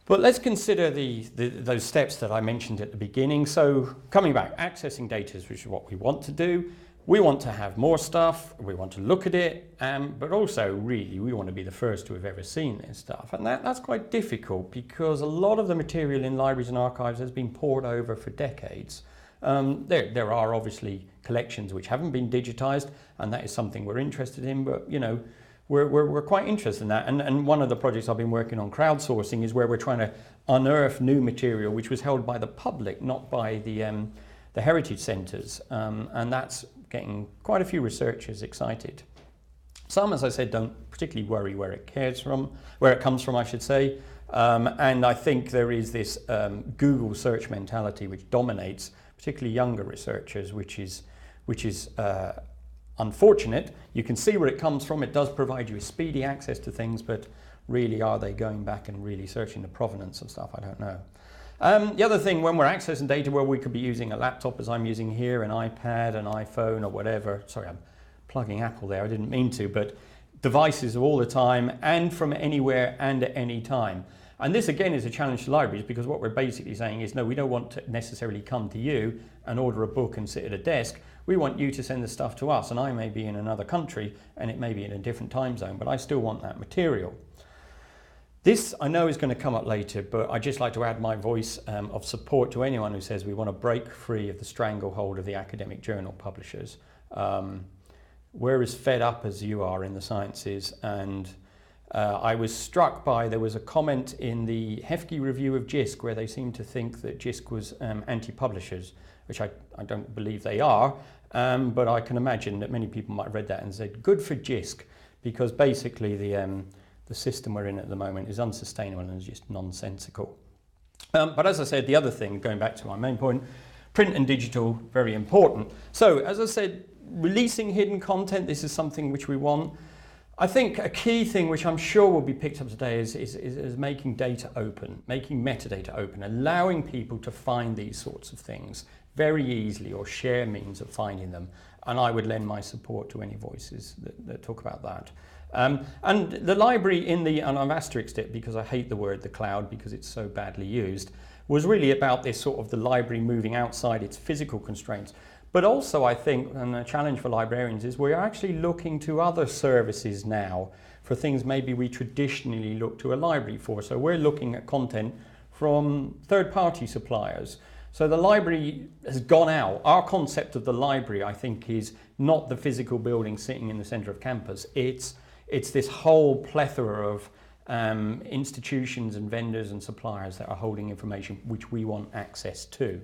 But let's consider those steps that I mentioned at the beginning. So coming back, accessing data, which is what we want to do. We want to have more stuff, we want to look at it, but also really we want to be the first to have ever seen this stuff. And that's quite difficult because a lot of the material in libraries and archives has been poured over for decades. There are obviously collections which haven't been digitized, and that is something we're interested in, but you know, we're quite interested in that. And one of the projects I've been working on, crowdsourcing, is where we're trying to unearth new material which was held by the public, not by the heritage centres, and that's getting quite a few researchers excited. Some, as I said, don't particularly worry where it comes from, I should say. And I think there is this Google search mentality which dominates, particularly younger researchers, which is unfortunate. You can see where it comes from. It does provide you with speedy access to things, but really, are they going back and really searching the provenance of stuff? I don't know. The other thing, when we're accessing data, well, we could be using a laptop as I'm using here, an iPad, an iPhone, or whatever. Sorry, I'm plugging Apple there, I didn't mean to, but devices all the time and from anywhere and at any time. And this again is a challenge to libraries, because what we're basically saying is, no, we don't want to necessarily come to you and order a book and sit at a desk. We want you to send the stuff to us, and I may be in another country and it may be in a different time zone, but I still want that material. This I know is going to come up later, but I'd just like to add my voice of support to anyone who says we want to break free of the stranglehold of the academic journal publishers. We're as fed up as you are in the sciences, and I was struck by, there was a comment in the Hefke review of JISC where they seemed to think that JISC was anti-publishers, which I don't believe they are, but I can imagine that many people might have read that and said, good for JISC, because basically the system we're in at the moment is unsustainable and is just nonsensical. But as I said, the other thing, going back to my main point, print and digital, very important. So as I said, releasing hidden content, this is something which we want. I think a key thing which I'm sure will be picked up today is making data open, making metadata open, allowing people to find these sorts of things very easily or share means of finding them. And I would lend my support to any voices that talk about that. And the library and I've asterisked it because I hate the word the cloud because it's so badly used, was really about this sort of the library moving outside its physical constraints. But also I think, and a challenge for librarians is we're actually looking to other services now for things maybe we traditionally look to a library for. So we're looking at content from third-party suppliers. So the library has gone out. Our concept of the library, I think, is not the physical building sitting in the center of campus. It's this whole plethora of institutions and vendors and suppliers that are holding information which we want access to.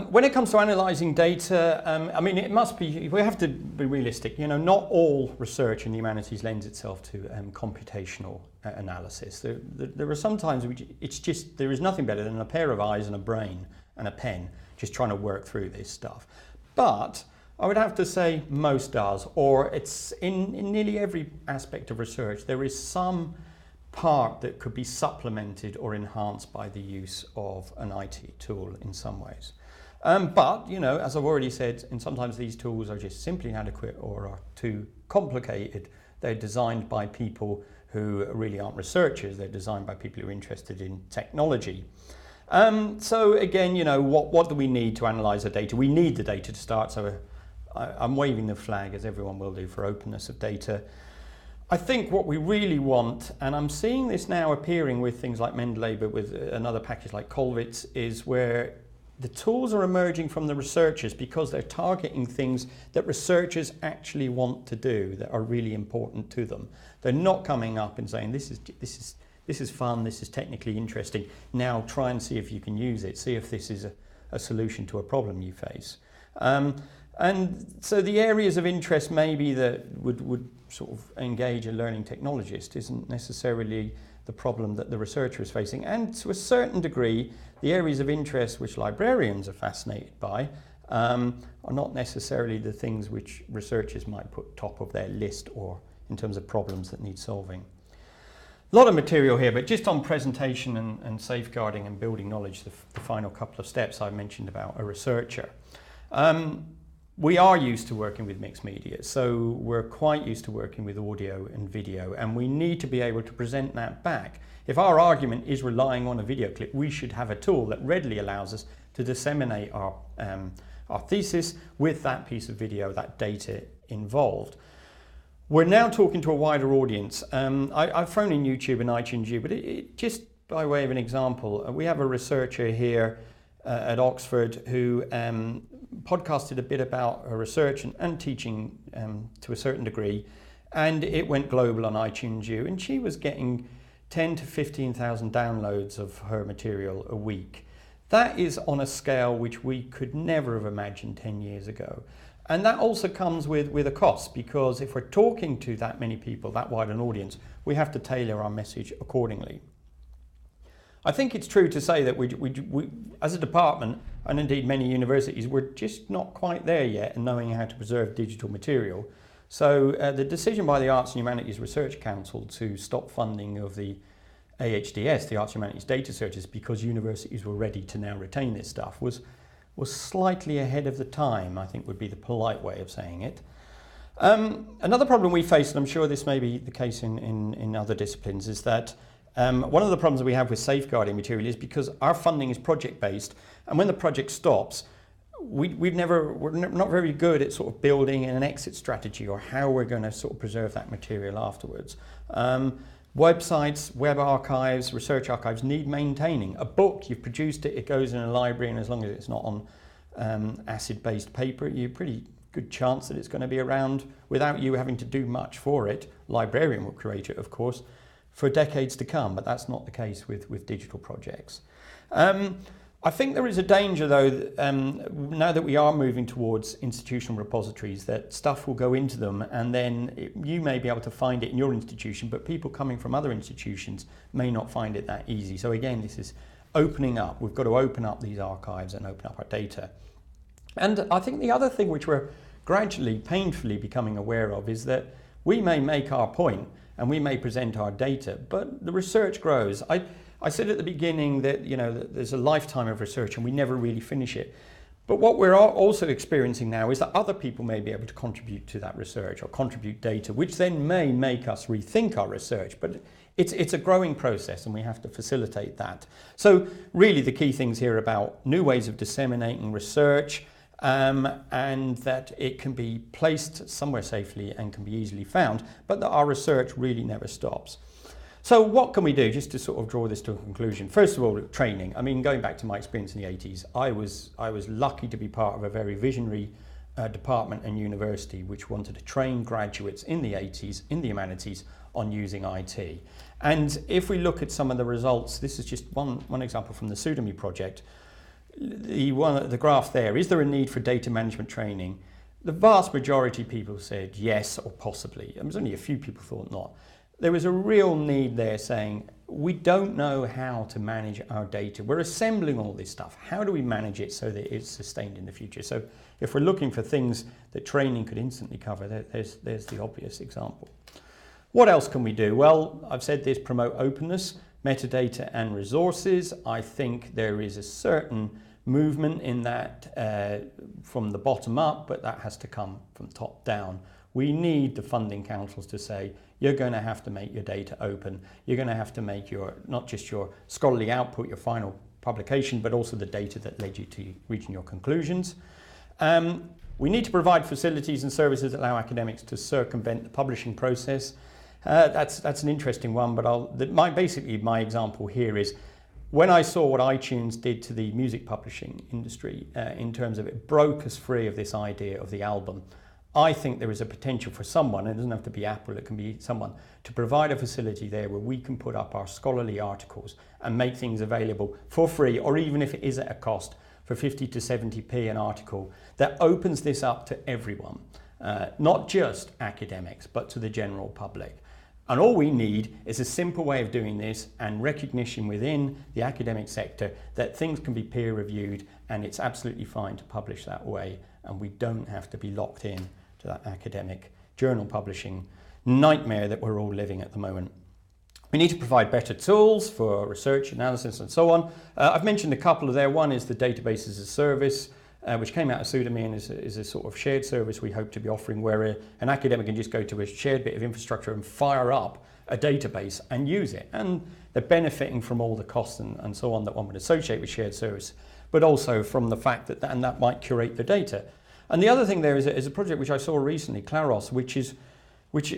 When it comes to analysing data, I mean, we have to be realistic. You know, not all research in the humanities lends itself to computational analysis. There are some times which there is nothing better than a pair of eyes and a brain and a pen just trying to work through this stuff. But I would have to say most does, or it's in nearly every aspect of research, there is some part that could be supplemented or enhanced by the use of an IT tool in some ways. But, you know, as I've already said, and sometimes these tools are just simply inadequate or are too complicated. They're designed by people who really aren't researchers. They're designed by people who are interested in technology. So again, you know, what do we need to analyse the data? We need the data to start, so I'm waving the flag, as everyone will do, for openness of data. I think what we really want, and I'm seeing this now appearing with things like Mendeley, but with another package like Colvitz, is where the tools are emerging from the researchers because they're targeting things that researchers actually want to do that are really important to them. They're not coming up and saying, this is fun, this is technically interesting, now try and see if you can use it, see if this is a solution to a problem you face. And so the areas of interest maybe that would sort of engage a learning technologist isn't necessarily the problem that the researcher is facing. And to a certain degree, the areas of interest which librarians are fascinated by are not necessarily the things which researchers might put top of their list or in terms of problems that need solving. A lot of material here, but just on presentation and safeguarding and building knowledge, the final couple of steps I mentioned about a researcher. We are used to working with mixed media, so we're quite used to working with audio and video, and we need to be able to present that back. If our argument is relying on a video clip, we should have a tool that readily allows us to disseminate our thesis with that piece of video, that data involved. We're now talking to a wider audience. I've thrown in YouTube and iTunes U, but it just by way of an example, we have a researcher here at Oxford who podcasted a bit about her research and teaching to a certain degree, and it went global on iTunes U, and she was getting 10 to 15,000 downloads of her material a week. That is on a scale which we could never have imagined 10 years ago. And that also comes with a cost, because if we're talking to that many people, that wide an audience, we have to tailor our message accordingly. I think it's true to say that we as a department, and indeed many universities, we're just not quite there yet in knowing how to preserve digital material. So the decision by the Arts and Humanities Research Council to stop funding of the AHDS, the Arts and Humanities Data Searches, because universities were ready to now retain this stuff, was slightly ahead of the time, I think would be the polite way of saying it. Another problem we face, and I'm sure this may be the case in other disciplines, is that one of the problems that we have with safeguarding material is because our funding is project-based, and when the project stops, we're not very good at sort of building an exit strategy or how we're going to sort of preserve that material afterwards. Websites, web archives, research archives need maintaining. A book, you've produced it, it goes in a library, and as long as it's not on acid-based paper, you're pretty good chance that it's going to be around without you having to do much for it. Librarian will create it, of course, for decades to come, but that's not the case with digital projects. I think there is a danger, though, now that we are moving towards institutional repositories, that stuff will go into them, and then you may be able to find it in your institution, but people coming from other institutions may not find it that easy. So again, this is opening up. We've got to open up these archives and open up our data. And I think the other thing which we're gradually, painfully becoming aware of is that we may make our point and we may present our data, but the research grows. I said at the beginning that that there's a lifetime of research and we never really finish it. But what we're also experiencing now is that other people may be able to contribute to that research or contribute data, which then may make us rethink our research. But it's a growing process and we have to facilitate that. So really the key things here are about new ways of disseminating research, and that it can be placed somewhere safely and can be easily found, but that our research really never stops. So what can we do, just to sort of draw this to a conclusion? First of all, training. I mean, going back to my experience in the 80s, I was lucky to be part of a very visionary department and university which wanted to train graduates in the 80s, in the humanities, on using IT. And if we look at some of the results, this is just one example from the Pseudomy project. The graph there, is there a need for data management training? The vast majority of people said yes or possibly. There was only a few people thought not. There was a real need there saying, we don't know how to manage our data. We're assembling all this stuff. How do we manage it so that it's sustained in the future? So if we're looking for things that training could instantly cover, there's the obvious example. What else can we do? Well, I've said this, promote openness, metadata and resources. I think there is a certain movement in that from the bottom up, but that has to come from top down. We need the funding councils to say, you're going to have to make your data open. You're going to have to make not just your scholarly output, your final publication, but also the data that led you to reaching your conclusions. We need to provide facilities and services that allow academics to circumvent the publishing process. That's an interesting one, but basically my example here is when I saw what iTunes did to the music publishing industry in terms of it broke us free of this idea of the album. I think there is a potential for someone, it doesn't have to be Apple, it can be someone, to provide a facility there where we can put up our scholarly articles and make things available for free, or even if it is at a cost, for 50 to 70p an article, that opens this up to everyone, not just academics, but to the general public. And all we need is a simple way of doing this and recognition within the academic sector that things can be peer reviewed and it's absolutely fine to publish that way, and we don't have to be locked in to that academic journal publishing nightmare that we're all living at the moment. We need to provide better tools for research, analysis and so on. I've mentioned a couple of there. One is the database as a service. which came out of Pseudomy and is a sort of shared service we hope to be offering, where an academic can just go to a shared bit of infrastructure and fire up a database and use it. And they're benefiting from all the costs and so on that one would associate with shared service, but also from the fact that that might curate the data. And the other thing there is a project which I saw recently, Claros,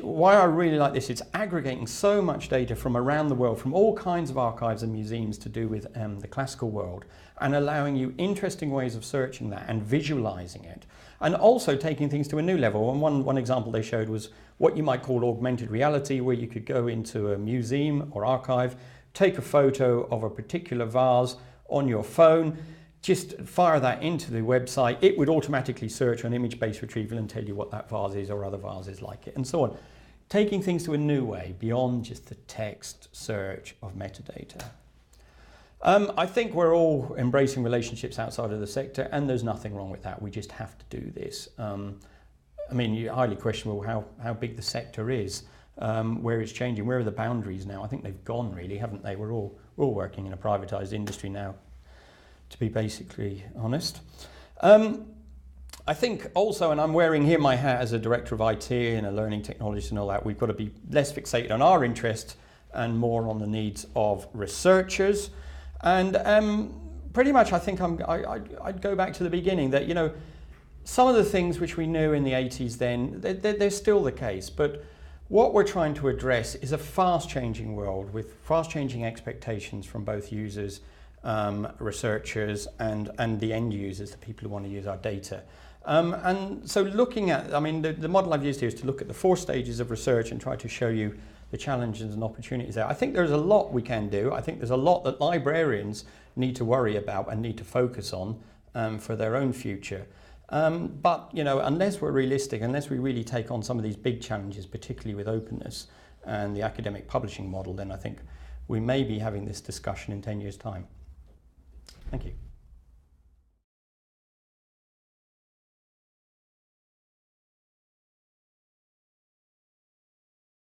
why I really like this, it's aggregating so much data from around the world, from all kinds of archives and museums to do with the classical world, and allowing you interesting ways of searching that and visualizing it, and also taking things to a new level. And one example they showed was what you might call augmented reality, where you could go into a museum or archive, take a photo of a particular vase on your phone, just fire that into the website. It would automatically search on image-based retrieval and tell you what that vase is or other vases like it, and so on. Taking things to a new way beyond just the text search of metadata. I think we're all embracing relationships outside of the sector, and there's nothing wrong with that. We just have to do this. I mean, you highly questionable how big the sector is, where it's changing, where are the boundaries now? I think they've gone really, haven't they? We're all working in a privatized industry now, to be basically honest. I think also, and I'm wearing here my hat as a director of IT and a learning technologist and all that, we've got to be less fixated on our interest and more on the needs of researchers. And pretty much I think I'd go back to the beginning that, you know, some of the things which we knew in the 80s then, they're still the case. But what we're trying to address is a fast-changing world with fast-changing expectations from both users, researchers and the end users, the people who want to use our data. And so looking at, I mean, the model I've used here is to look at the 4 stages of research and try to show you the challenges and opportunities there. I think there's a lot we can do. I think there's a lot that librarians need to worry about and need to focus on for their own future. But, you know, unless we're realistic, unless we really take on some of these big challenges, particularly with openness and the academic publishing model, then I think we may be having this discussion in 10 years' time. Thank you.